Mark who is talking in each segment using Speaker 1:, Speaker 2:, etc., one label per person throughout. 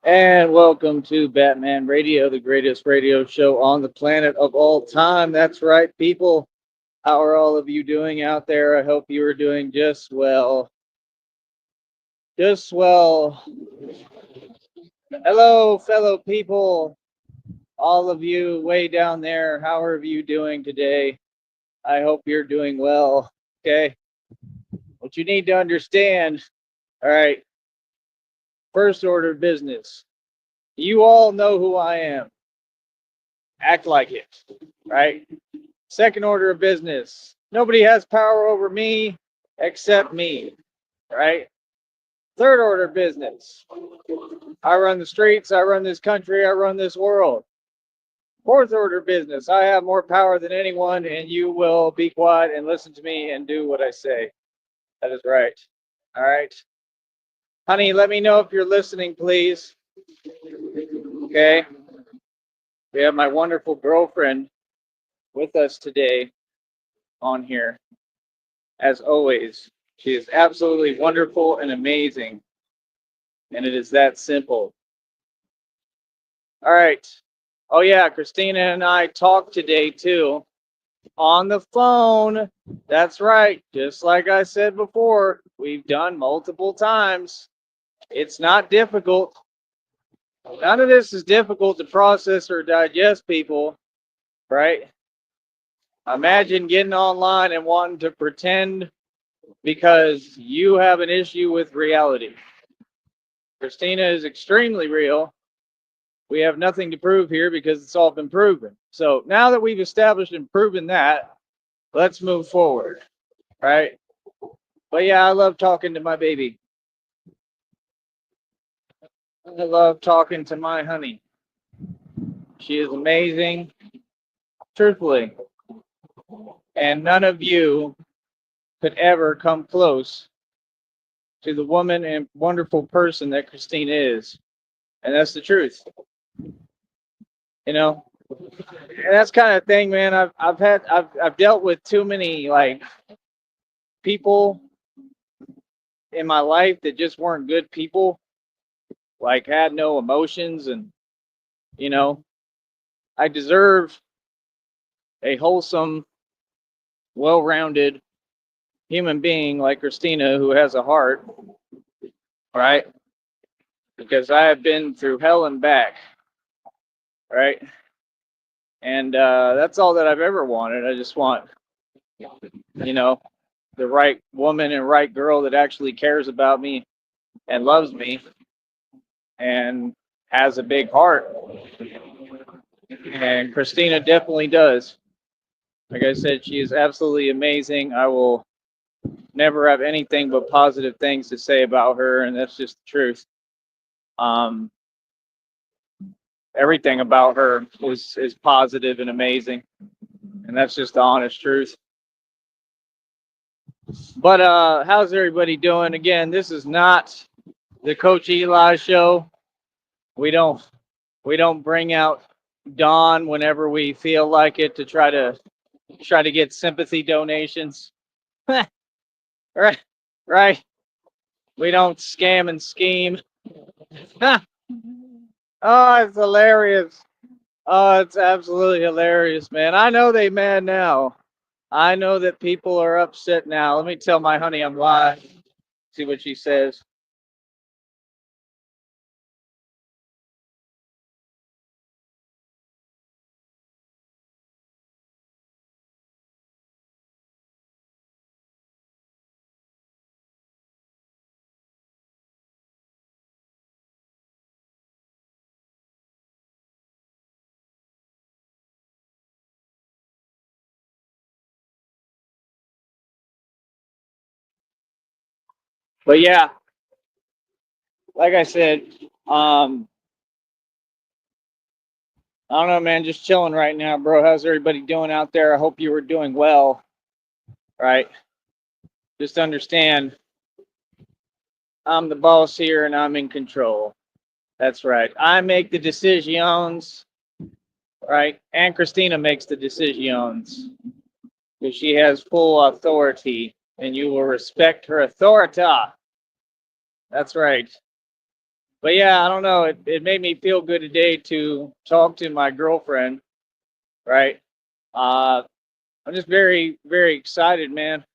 Speaker 1: And welcome to Batman Radio, the greatest radio show on the planet of all time. That's right, people. How are all of you doing out there? I hope you are doing just well. Just well. Hello, fellow people. All of you way down there. How are you doing today? I hope you're doing well. Okay. What you need to understand, all right, first order of business. You all know who I am. Act like it, right? Second order of business. Nobody has power over me except me, right? Third order of business. I run the streets, I run this country, I run this world. Fourth order of business. I have more power than anyone, and you will be quiet and listen to me and do what I say. That is right. All right. Honey, let me know if you're listening, please. Okay. We have my wonderful girlfriend with us today on here. As always, she is absolutely wonderful and amazing. And it is that simple. All right. Oh, yeah. Christina and I talked today, too, on the phone. That's right. Just like I said before, we've done multiple times. It's not difficult. None of this is difficult to process or digest, people, right? Imagine getting online and wanting to pretend because you have an issue with reality. Christina is extremely real. We have nothing to prove here because it's all been proven. So now that we've established and proven that, let's move forward, right? But yeah, I love talking to my baby. I love talking to my honey. She is amazing, truthfully. And none of you could ever come close to the woman and wonderful person that Christine is. And that's the truth, you know? And that's kind of thing, man. I've dealt with too many like people in my life that just weren't good people, like had no emotions, and you know, I deserve a wholesome, well-rounded human being like Christina who has a heart, right? Because I have been through hell and back, right? And that's all that I've ever wanted. I just want, you know, the right woman and right girl that actually cares about me and loves me and has a big heart. And Christina definitely does. Like I said, she is absolutely amazing. I will never have anything but positive things to say about her, and that's just the truth. Um, Everything about her is positive and amazing, and that's just the honest truth. But how's everybody doing? Again, this is not the Coach Eli show. We don't we don't bring out Dawn whenever we feel like it to try to get sympathy donations. Right, right. We don't scam and scheme. Oh, it's hilarious. Oh, it's absolutely hilarious, man. I know they mad now. I know that people are upset now. Let me tell my honey I'm live. See what she says. But yeah, like I said, um, I don't know, man. Just chilling right now, bro. How's everybody doing out there? I hope you were doing well. Right. Just understand, I'm the boss here and I'm in control. That's right. I make the decisions, right? And Christina makes the decisions because she has full authority and you will respect her authority. That's right. But yeah, I don't know. It made me feel good today to talk to my girlfriend, right? Uh, I'm just very, very excited, man.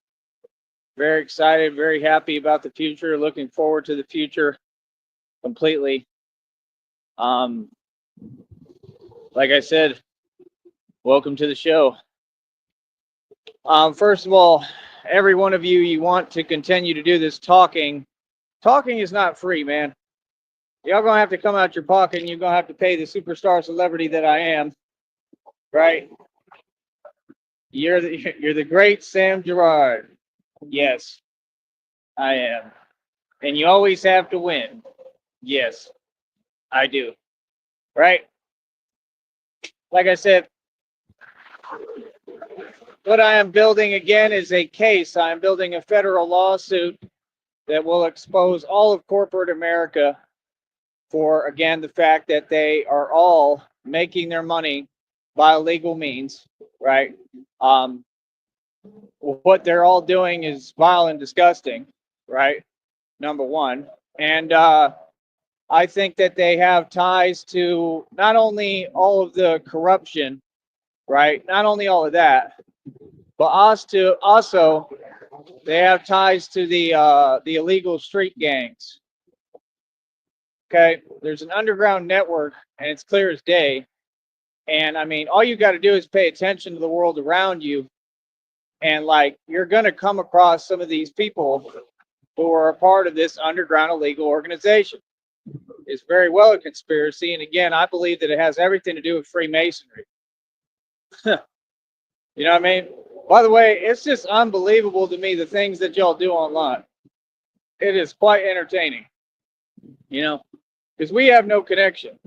Speaker 1: Very excited, very happy about the future, looking forward to the future completely. Um, like I said, welcome to the show. First of all, every one of you, you want to continue to do this talking. Talking is not free, man. Y'all gonna have to come out your pocket and you're gonna have to pay the superstar celebrity that I am, right? You're the great Sam Gerard. Yes, I am. And you always have to win. Yes, I do. Right? Like I said, what I am building again is a case. I am building a federal lawsuit that will expose all of corporate America for, again, the fact that they are all making their money by illegal means, right? Um, what they're all doing is vile and disgusting, right? Number one. And I think that they have ties to not only all of the corruption, right? Not only all of that, but also they have ties to the illegal street gangs. Okay, there's an underground network, and it's clear as day. And I mean, all you got to do is pay attention to the world around you, and like you're gonna come across some of these people who are a part of this underground illegal organization. It's very well a conspiracy, and again, I believe that it has everything to do with Freemasonry. You know what I mean? By the way, it's just unbelievable to me the things that y'all do online. It is quite entertaining, you know, because we have no connection.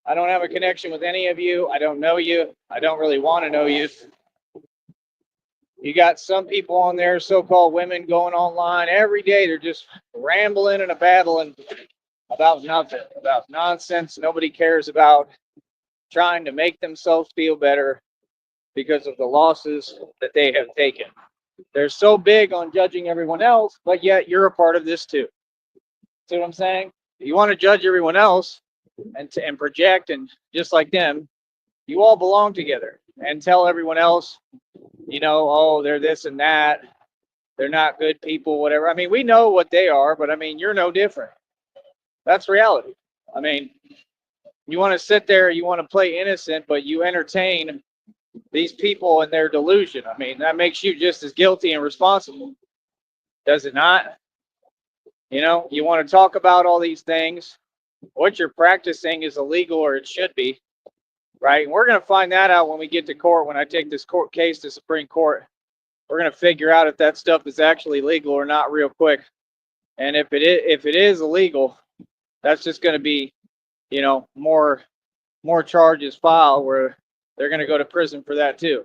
Speaker 1: I don't have a connection with any of you. I don't know you. I don't really want to know you. You got some people on there, so-called women, going online every day. They're just rambling and babbling about nothing, about nonsense nobody cares about, trying to make themselves feel better because of the losses that they have taken. They're so big on judging everyone else, but yet you're a part of this too. See what I'm saying? You want to judge everyone else and project, and just like them, you all belong together, and tell everyone else, you know, oh, they're this and that. They're not good people, whatever. I mean, we know what they are, but I mean, you're no different. That's reality. I mean, you want to sit there, you want to play innocent, but you entertain these people and their delusion. I mean, that makes you just as guilty and responsible, does it not? You know, you want to talk about all these things. What you're practicing is illegal, or it should be, right? And we're going to find that out when we get to court, when I take this court case to Supreme Court. We're going to figure out if that stuff is actually legal or not real quick. And if it is illegal, that's just going to be, you know, more charges filed where they're going to go to prison for that too,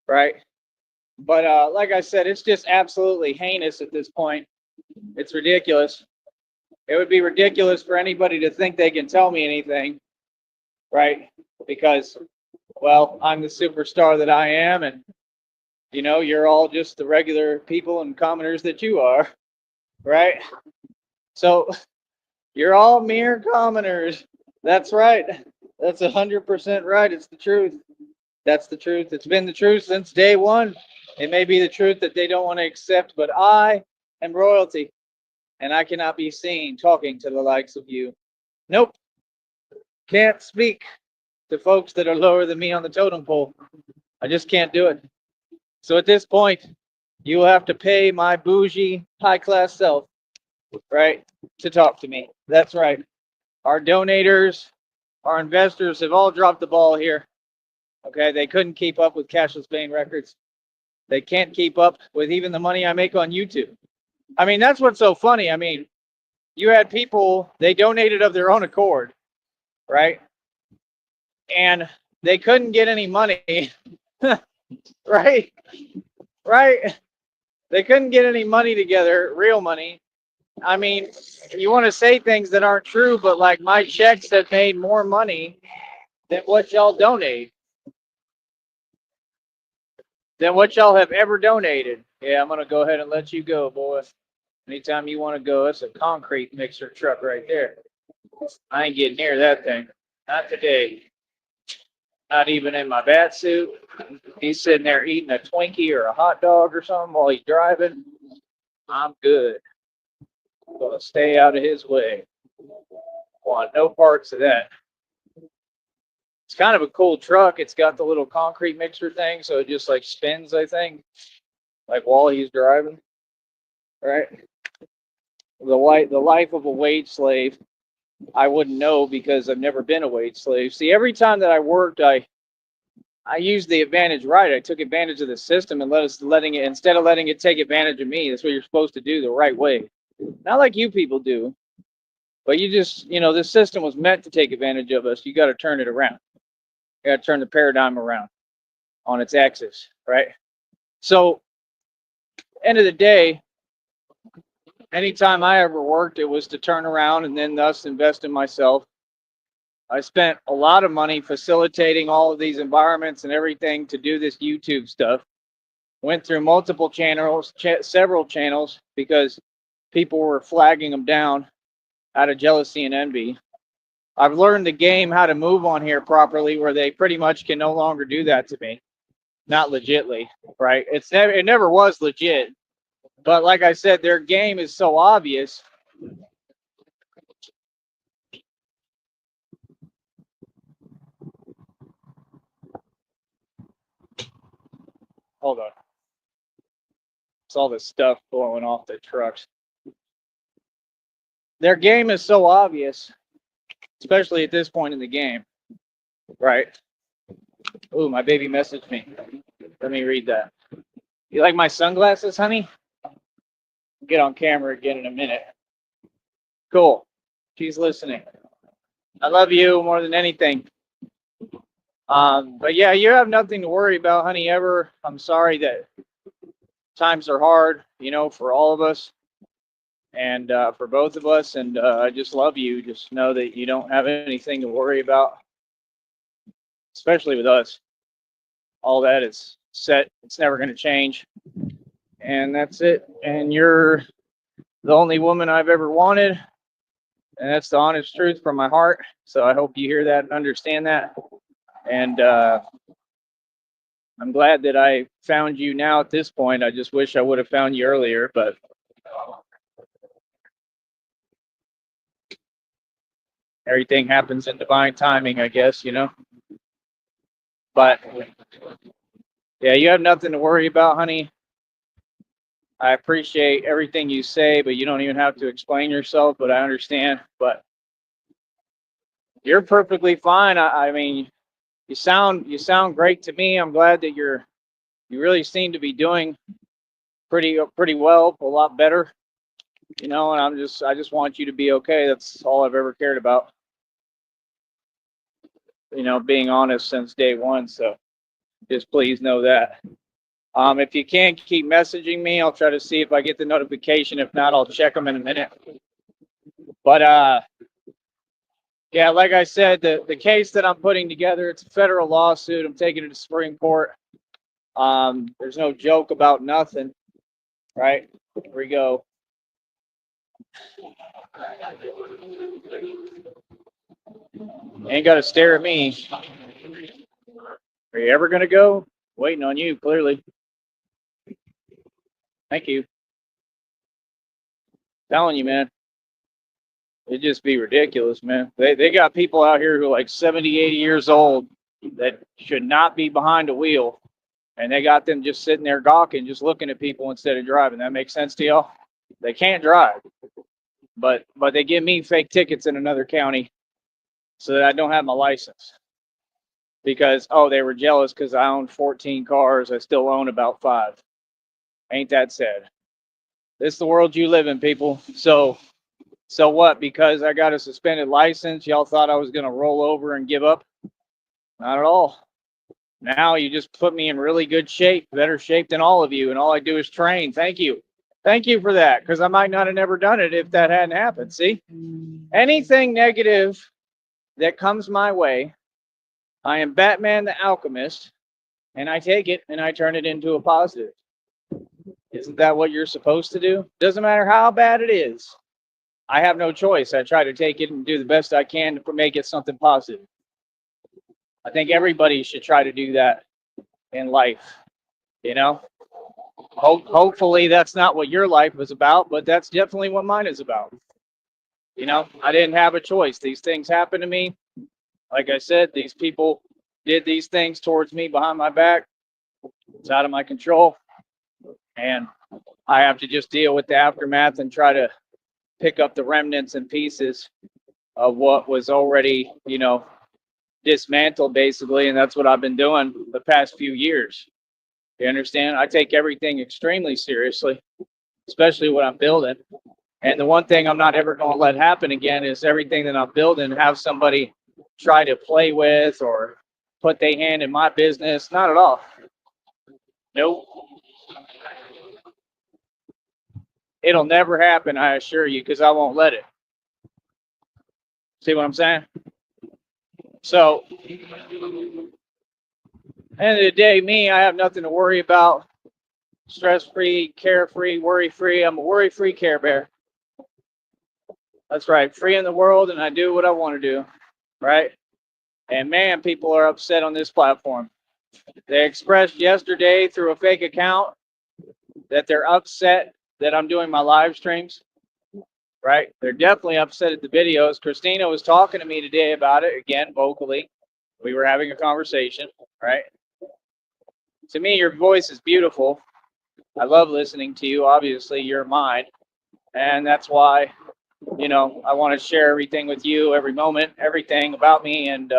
Speaker 1: right? But like I said, it's just absolutely heinous at this point. It's ridiculous. It would be ridiculous for anybody to think they can tell me anything, right? Because, well, I'm the superstar that I am, and you know, you're all just the regular people and commoners that you are, right? So you're all mere commoners. That's right. That's 100% right. It's the truth. That's the truth. It's been the truth since day one. It may be the truth that they don't want to accept, but I am royalty, and I cannot be seen talking to the likes of you. Nope. Can't speak to folks that are lower than me on the totem pole. I just can't do it. So at this point, you will have to pay my bougie, high-class self, right, to talk to me. That's right. Our donators, our investors have all dropped the ball here. Okay, they couldn't keep up with Cashless Bane Records. They can't keep up with even the money I make on YouTube. I mean, that's what's so funny. I mean, you had people, they donated of their own accord, right? And they couldn't get any money, right? Right? They couldn't get any money together, real money. I mean, you want to say things that aren't true, but like my checks have made more money than what y'all donate, than what y'all have ever donated. Yeah, I'm going to go ahead and let you go, boy. Anytime you want to go, it's a concrete mixer truck right there. I ain't getting near that thing. Not today. Not even in my bat suit. He's sitting there eating a Twinkie or a hot dog or something while he's driving. I'm good. Gonna stay out of his way. Want no parts of that. It's kind of a cool truck. It's got the little concrete mixer thing, so it just like spins, I think, like while he's driving. Right? The life of a wage slave, I wouldn't know because I've never been a wage slave. See, every time that I worked, I used the advantage right. I took advantage of the system and letting it instead of letting it take advantage of me. That's what you're supposed to do the right way. Not like you people do, but you just, this system was meant to take advantage of us. You got to turn it around. You got to turn the paradigm around on its axis, right? So, end of the day, anytime I ever worked, it was to turn around and then thus invest in myself. I spent a lot of money facilitating all of these environments and everything to do this YouTube stuff. Went through multiple channels, several channels, because people were flagging them down out of jealousy and envy. I've learned the game how to move on here properly, where they pretty much can no longer do that to me. Not legitly, right? It never was legit. But like I said, their game is so obvious. Hold on. It's all this stuff blowing off the trucks. Their game is so obvious, especially at this point in the game, right? Ooh, my baby messaged me. Let me read that. You like my sunglasses, honey? I'll get on camera again in a minute. Cool. She's listening. I love you more than anything. But yeah, you have nothing to worry about, honey, ever. I'm sorry that times are hard, for all of us and for both of us. And I just love you. Just know that you don't have anything to worry about, especially with us. All that is set. It's never going to change. And that's it. And you're the only woman I've ever wanted. And that's the honest truth from my heart. So I hope you hear that and understand that. And I'm glad that I found you now at this point. I just wish I would have found you earlier, but everything happens in divine timing, I guess, But yeah, you have nothing to worry about, honey. I appreciate everything you say, but you don't even have to explain yourself, but I understand. But you're perfectly fine. I mean, you sound great to me. I'm glad that you really seem to be doing pretty well, a lot better. And I just want you to be okay. That's all I've ever cared about. Being honest since day one. So just please know that. If you can't keep messaging me, I'll try to see if I get the notification. If not, I'll check them in a minute. But yeah, like I said, the case that I'm putting together, it's a federal lawsuit. I'm taking it to Supreme Court. There's no joke about nothing, right? Here we go. Ain't got to stare at me. Are you ever gonna go? Waiting on you, clearly. Thank you. Telling you, man. It'd just be ridiculous, man. They got people out here who are like 70, 80 years old that should not be behind a wheel. And they got them just sitting there gawking, just looking at people instead of driving. That makes sense to y'all? They can't drive. But they give me fake tickets in another county so that I don't have my license. Because, they were jealous because I own 14 cars. I still own about 5. Ain't that sad? This is the world you live in, people. So what? Because I got a suspended license, y'all thought I was going to roll over and give up? Not at all. Now you just put me in really good shape, better shape than all of you, and all I do is train. Thank you. Thank you for that, because I might not have never done it if that hadn't happened. See? Anything negative that comes my way, I am Batman the Alchemist, and I take it and I turn it into a positive. Isn't that what you're supposed to do? Doesn't matter how bad it is. I have no choice. I try to take it and do the best I can to make it something positive. I think everybody should try to do that in life. You know, hopefully that's not what your life was about, but that's definitely what mine is about. You know, I didn't have a choice. These things happened to me. Like I said, these people did these things towards me behind my back. It's out of my control. And I have to just deal with the aftermath and try to pick up the remnants and pieces of what was already, dismantled basically. And that's what I've been doing the past few years. You understand? I take everything extremely seriously, especially what I'm building. And the one thing I'm not ever going to let happen again is everything that I'm building have somebody try to play with or put their hand in my business. Not at all. Nope. It'll never happen, I assure you, because I won't let it. See what I'm saying? So, end of the day, me, I have nothing to worry about. Stress-free, carefree, worry-free. I'm a worry-free Care Bear. That's right. Free in the world, and I do what I want to do. Right? And man, people are upset on this platform. They expressed yesterday through a fake account that they're upset that I'm doing my live streams. Right? They're definitely upset at the videos. Christina was talking to me today about it, again, vocally. We were having a conversation, right? To me, your voice is beautiful. I love listening to you. Obviously, you're mine. And that's why, I want to share everything with you, every moment, everything about me. And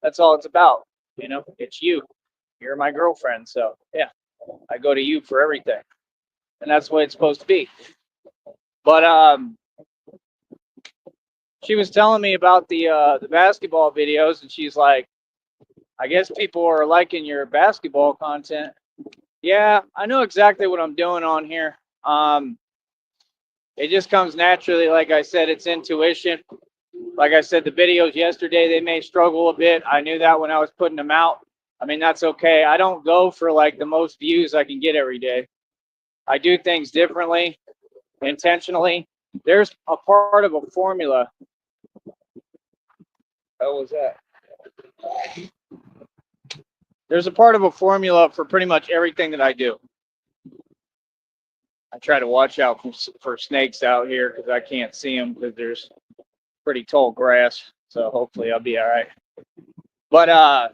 Speaker 1: that's all it's about. It's you. You're my girlfriend. So, yeah, I go to you for everything. And that's what it's supposed to be. But she was telling me about the basketball videos, and she's like, I guess people are liking your basketball content. Yeah, I know exactly what I'm doing on here. It just comes naturally. Like I said, it's intuition. Like I said, the videos yesterday, they may struggle a bit. I knew that when I was putting them out. I mean, that's okay. I don't go for like the most views I can get every day. I do things differently, intentionally. There's a part of a formula. How was that? There's a part of a formula for pretty much everything that I do. I try to watch out for snakes out here because I can't see them because there's pretty tall grass. So hopefully I'll be all right. But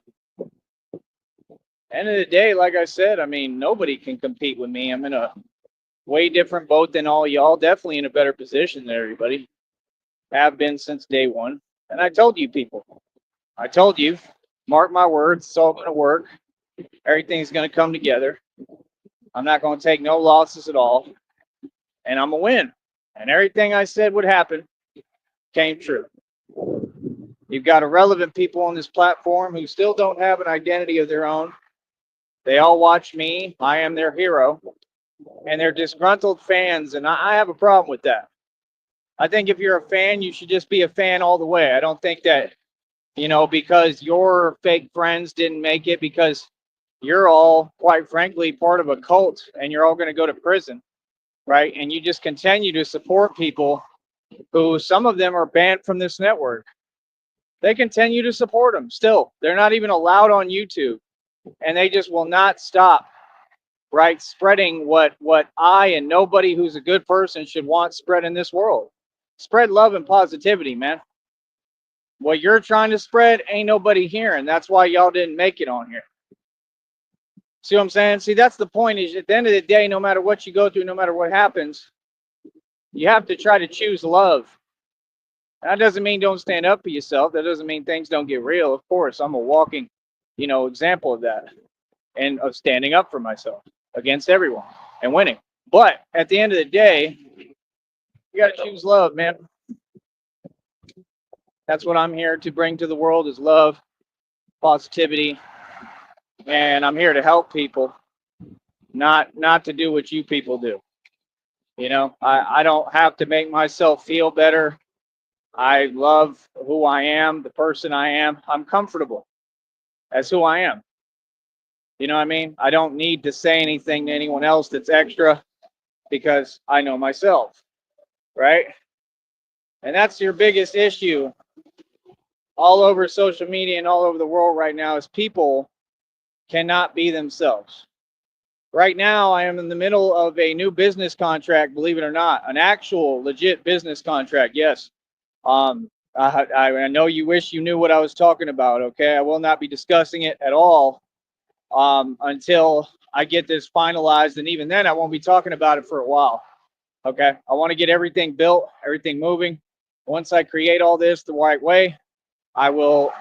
Speaker 1: end of the day, like I said, I mean, nobody can compete with me. I'm in a way different boat than all y'all. Definitely in a better position than everybody. Have been since day one. And I told you people. I told you, mark my words, it's all going to work. Everything's going to come together. I'm not going to take no losses at all. And I'm going to win. And everything I said would happen came true. You've got irrelevant people on this platform who still don't have an identity of their own. They all watch me. I am their hero. And they're disgruntled fans. And I have a problem with that. I think if you're a fan, you should just be a fan all the way. I don't think that, because your fake friends didn't make it, because you're all, quite frankly, part of a cult and you're all going to go to prison, right? And you just continue to support people who, some of them are banned from this network. They continue to support them still. They're not even allowed on YouTube. And they just will not stop, right, spreading what I and nobody who's a good person should want spread in this world. Spread love and positivity, man. What you're trying to spread ain't nobody hearing. That's why y'all didn't make it on here. See what I'm saying? See, that's the point, is at the end of the day, no matter what you go through, no matter what happens, you have to try to choose love. That doesn't mean don't stand up for yourself. That doesn't mean things don't get real. Of course, I'm a walking, example of that, and of standing up for myself against everyone and winning. But at the end of the day, you got to choose love, man. That's what I'm here to bring to the world, is love, positivity, and I'm here to help people, not to do what you people do. I don't have to make myself feel better. I love who I am, the person I am. I'm comfortable as who I am. You know what I mean? I don't need to say anything to anyone else that's extra, because I know myself, right? And that's your biggest issue all over social media and all over the world right now is people cannot be themselves. Right now, I am in the middle of a new business contract, believe it or not, an actual legit business contract. Yes. I know you wish you knew what I was talking about. Okay. I will not be discussing it at all until I get this finalized. And even then, I won't be talking about it for a while. Okay. I want to get everything built, everything moving. Once I create all this the right way, I will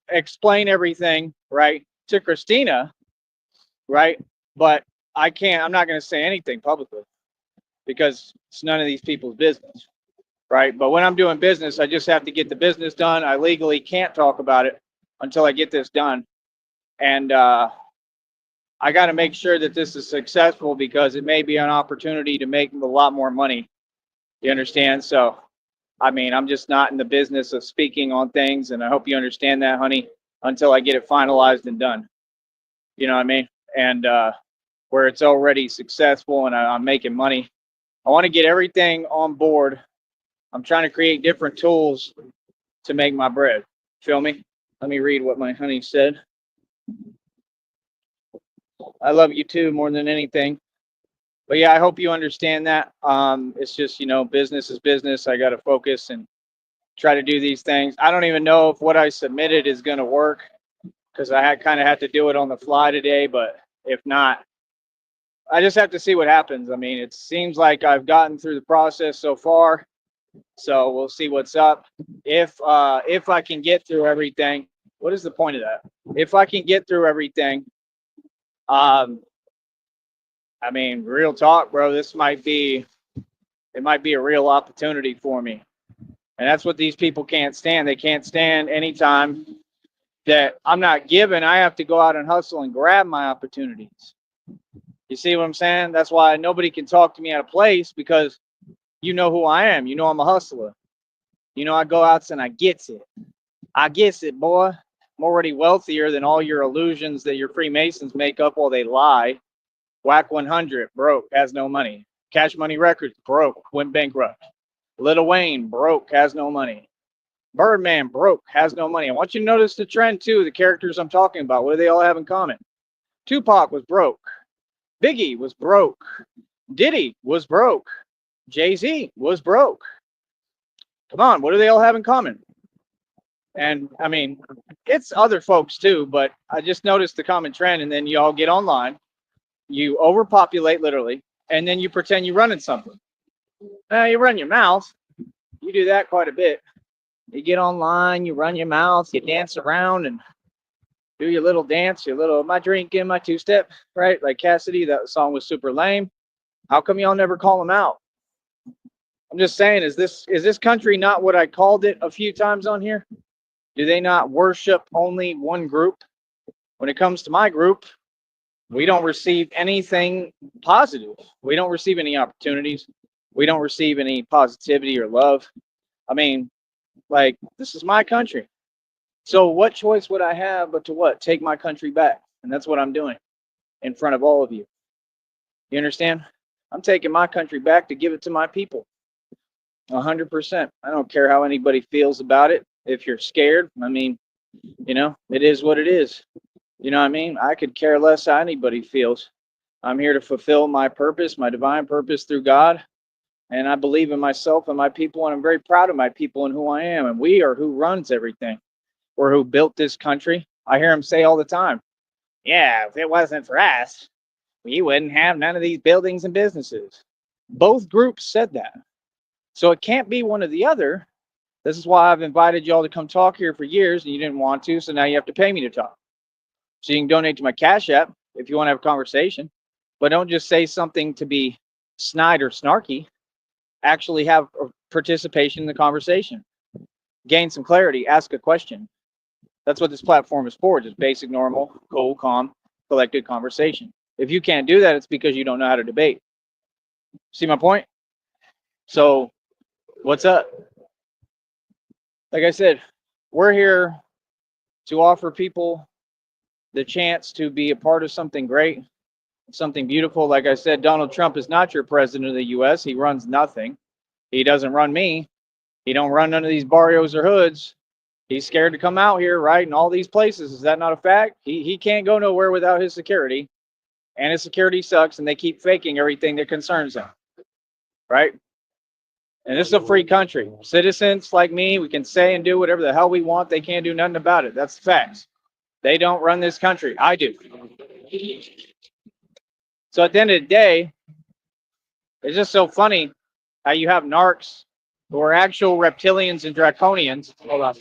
Speaker 1: explain everything right to Christina, right? But I'm not going to say anything publicly because it's none of these people's business, right? But when I'm doing business, I just have to get the business done. I legally can't talk about it until I get this done. And I got to make sure that this is successful because it may be an opportunity to make a lot more money. You understand? So, I mean, I'm just not in the business of speaking on things. And I hope you understand that, honey, until I get it finalized and done. You know what I mean? And where it's already successful and I'm making money. I want to get everything on board. I'm trying to create different tools to make my bread. Feel me? Let me read what my honey said. I love you too more than anything. But yeah, I hope you understand that. It's just, business is business. I got to focus and try to do these things. I don't even know if what I submitted is going to work because I kind of had to do it on the fly today. But if not, I just have to see what happens. I mean, it seems like I've gotten through the process so far. So we'll see what's up. If I can get through everything, what is the point of that? If I can get through everything, I mean, real talk, bro, it might be a real opportunity for me. And that's what these people can't stand. They can't stand anytime that I'm not given. I have to go out and hustle and grab my opportunities. You see what I'm saying? That's why nobody can talk to me at a place because you know who I am. You know I'm a hustler. I go out and I gets it. I gets it, boy. I'm already wealthier than all your illusions that your Freemasons make up while they lie. Whack 100, broke, has no money. Cash Money Records, broke, went bankrupt. Lil Wayne, broke, has no money. Birdman, broke, has no money. I want you to notice the trend, too, the characters I'm talking about. What do they all have in common? Tupac was broke. Biggie was broke. Diddy was broke. Jay-Z was broke. Come on, what do they all have in common? And I mean, it's other folks too, but I just noticed the common trend. And then you all get online, you overpopulate literally, and then you pretend you're running something. Now you run your mouth. You do that quite a bit. You get online, you run your mouth, you dance around and do your little dance, your little my drinking, my two-step, right? Like Cassidy, that song was super lame. How come y'all never call them out? I'm just saying, is this country not what I called it a few times on here? Do they not worship only one group? When it comes to my group, we don't receive anything positive. We don't receive any opportunities. We don't receive any positivity or love. I mean, like, this is my country. So what choice would I have but to what? Take my country back. And that's what I'm doing in front of all of you. You understand? I'm taking my country back to give it to my people. 100%. I don't care how anybody feels about it. If you're scared, I mean, it is what it is. You know what I mean? I could care less how anybody feels. I'm here to fulfill my purpose, my divine purpose through God. And I believe in myself and my people, and I'm very proud of my people and who I am. And we are who runs everything. We're who built this country. I hear them say all the time, yeah, if it wasn't for us, we wouldn't have none of these buildings and businesses. Both groups said that. So it can't be one or the other. This is why I've invited y'all to come talk here for years, and you didn't want to, so now you have to pay me to talk. So you can donate to my Cash App if you want to have a conversation. But don't just say something to be snide or snarky. Actually have a participation in the conversation. Gain some clarity. Ask a question. That's what this platform is for. Just basic, normal, cool, calm, collected conversation. If you can't do that, it's because you don't know how to debate. See my point? So what's up? Like I said, we're here to offer people the chance to be a part of something great, something beautiful. Like I said, Donald Trump is not your president of the U.S. He runs nothing. He doesn't run me. He don't run none of these barrios or hoods. He's scared to come out here, right? In all these places. Is that not a fact? He can't go nowhere without his security. And his security sucks, and they keep faking everything that concerns him. Right? And this is a free country. Citizens like me, we can say and do whatever the hell we want. They can't do nothing about it. That's the facts. They don't run this country. I do. So at the end of the day, it's just so funny how you have narcs who are actual reptilians and draconians. Hold on.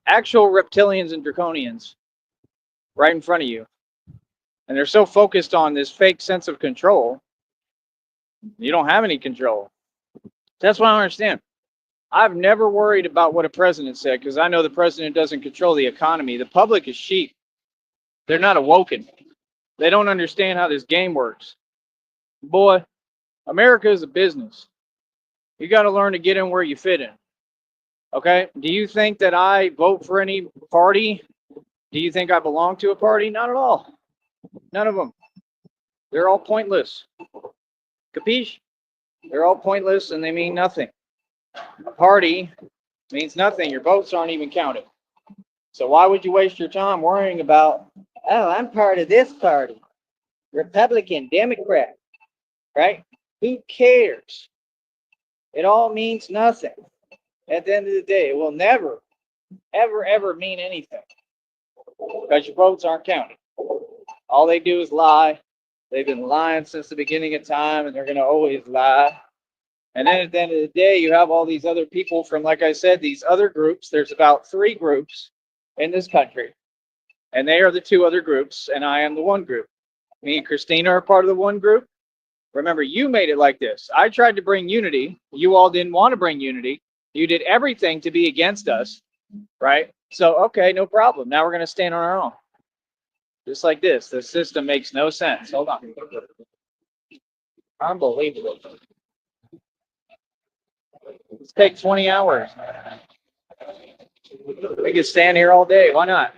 Speaker 1: Actual reptilians and draconians right in front of you. And they're so focused on this fake sense of control. You don't have any control. That's what I don't understand. I've never worried about what a president said because I know the president doesn't control the economy. The public is sheep. They're not awoken. They don't understand how this game works. Boy, America is a business. You got to learn to get in where you fit in. Okay? Do you think that I vote for any party? Do you think I belong to a party? Not at all. None of them. They're all pointless. Capiche? They're all pointless and they mean nothing. A party means nothing. Your votes aren't even counted. So why would you waste your time worrying about, oh, I'm part of this party, Republican, Democrat, right? Who cares? It all means nothing. At the end of the day, it will never, ever, ever mean anything because your votes aren't counted. All they do is lie. They've been lying since the beginning of time, and they're going to always lie. And then at the end of the day, you have all these other people from, like I said, these other groups. There's about 3 groups in this country, and they are the 2 other groups, and I am the one group. Me and Christina are part of the one group. Remember, you made it like this. I tried to bring unity. You all didn't want to bring unity. You did everything to be against us, right? So, okay, no problem. Now we're going to stand on our own. Just like this. The system makes no sense. Hold on. Unbelievable. Let's take 20 hours. We could stand here all day. Why not?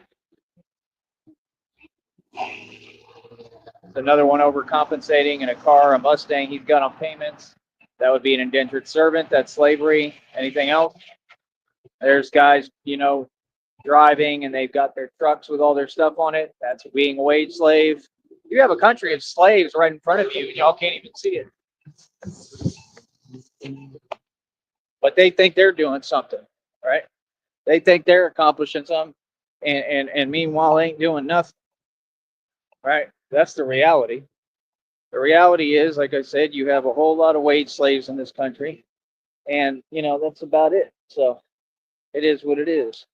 Speaker 1: Another one overcompensating in a car, a Mustang. He's got on payments. That would be an indentured servant. That's slavery. Anything else? There's guys, driving and they've got their trucks with all their stuff on it. That's being a wage slave. You have a country of slaves right in front of you and y'all can't even see it. But they think they're doing something, right? They think they're accomplishing something and meanwhile they ain't doing nothing, right? That's the reality. The reality is, like I said, you have a whole lot of wage slaves in this country and, that's about it. So it is what it is.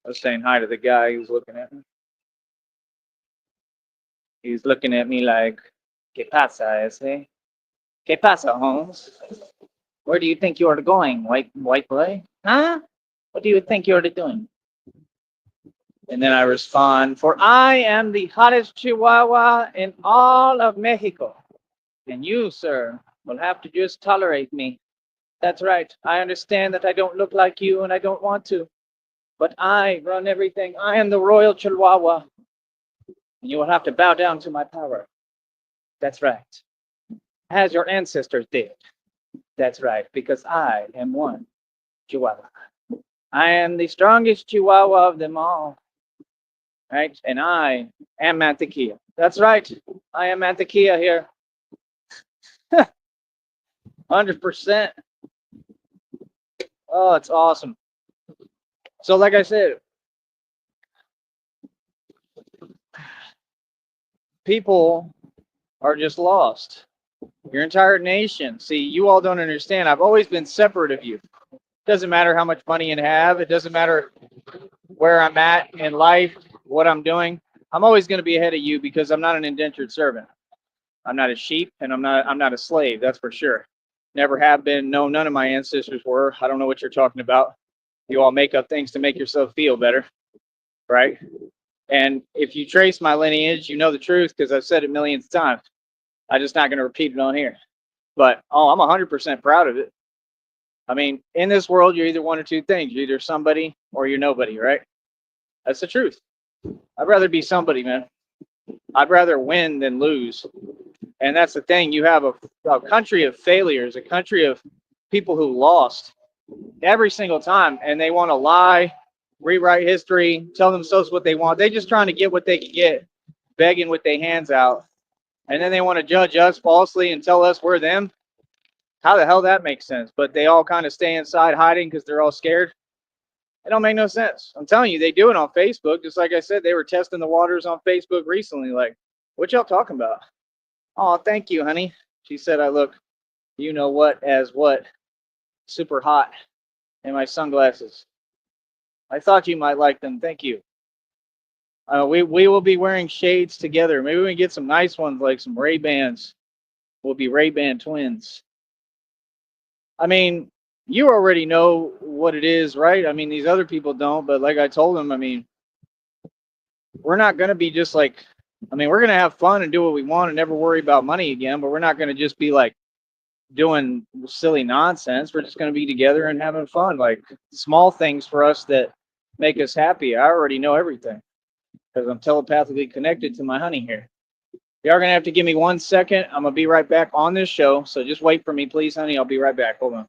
Speaker 1: I was saying hi to the guy who's looking at me. He's looking at me like, ¿Qué pasa, ese? ¿Qué pasa, Holmes? Where do you think you are going, white boy? Huh? What do you think you're doing? And then I respond, for I am the hottest Chihuahua in all of Mexico. And you, sir, will have to just tolerate me. That's right. I understand that I don't look like you and I don't want to. But I run everything. I am the royal Chihuahua. And you will have to bow down to my power. That's right. As your ancestors did. That's right, because I am one Chihuahua. I am the strongest Chihuahua of them all. Right? And I am Mantequilla. That's right. I am Mantequilla here. 100%. Oh, it's awesome. So like I said, people are just lost. Your entire nation. See, you all don't understand. I've always been separate of you. Doesn't matter how much money you have. It doesn't matter where I'm at in life, what I'm doing. I'm always going to be ahead of you because I'm not an indentured servant. I'm not a sheep and I'm not a slave. That's for sure. Never have been. No, none of my ancestors were. I don't know what you're talking about. You all make up things to make yourself feel better, right? And if you trace my lineage, you know the truth because I've said it millions of times. I'm just not going to repeat it on here. But I'm 100% proud of it. I mean, in this world, you're either one or two things. You're either somebody or you're nobody, right? That's the truth. I'd rather be somebody, man. I'd rather win than lose. And that's the thing. You have a country of failures, a country of people who lost every single time, and they want to lie, rewrite history, tell themselves what they want. They're just trying to get what they can get, begging with their hands out. And then they want to judge us falsely and tell us we're them. How the hell that makes sense? But they all kind of stay inside hiding because they're all scared. It don't make no sense. I'm telling you, they do it on Facebook. Just like I said, they were testing the waters on Facebook recently. Like, what y'all talking about? Oh, thank you, honey. She said I look, you know what, as what? Super hot in my sunglasses. I thought you might like them. Thank you. We will be wearing shades together. Maybe we can get some nice ones like some Ray-Bans. We'll be Ray-Ban twins. I mean, you already know what it is, right? I mean, these other people don't, but like I told them, I mean, we're not going to be just like, I mean, we're going to have fun and do what we want and never worry about money again, but we're not going to just be like doing silly nonsense. We're just going to be together and having fun, like small things for us that make us happy. I already know everything because I'm telepathically connected to my honey here. You are going to have to give me 1 second. I'm going to be right back on this show. So just wait for me, please, honey. I'll be right back. Hold on.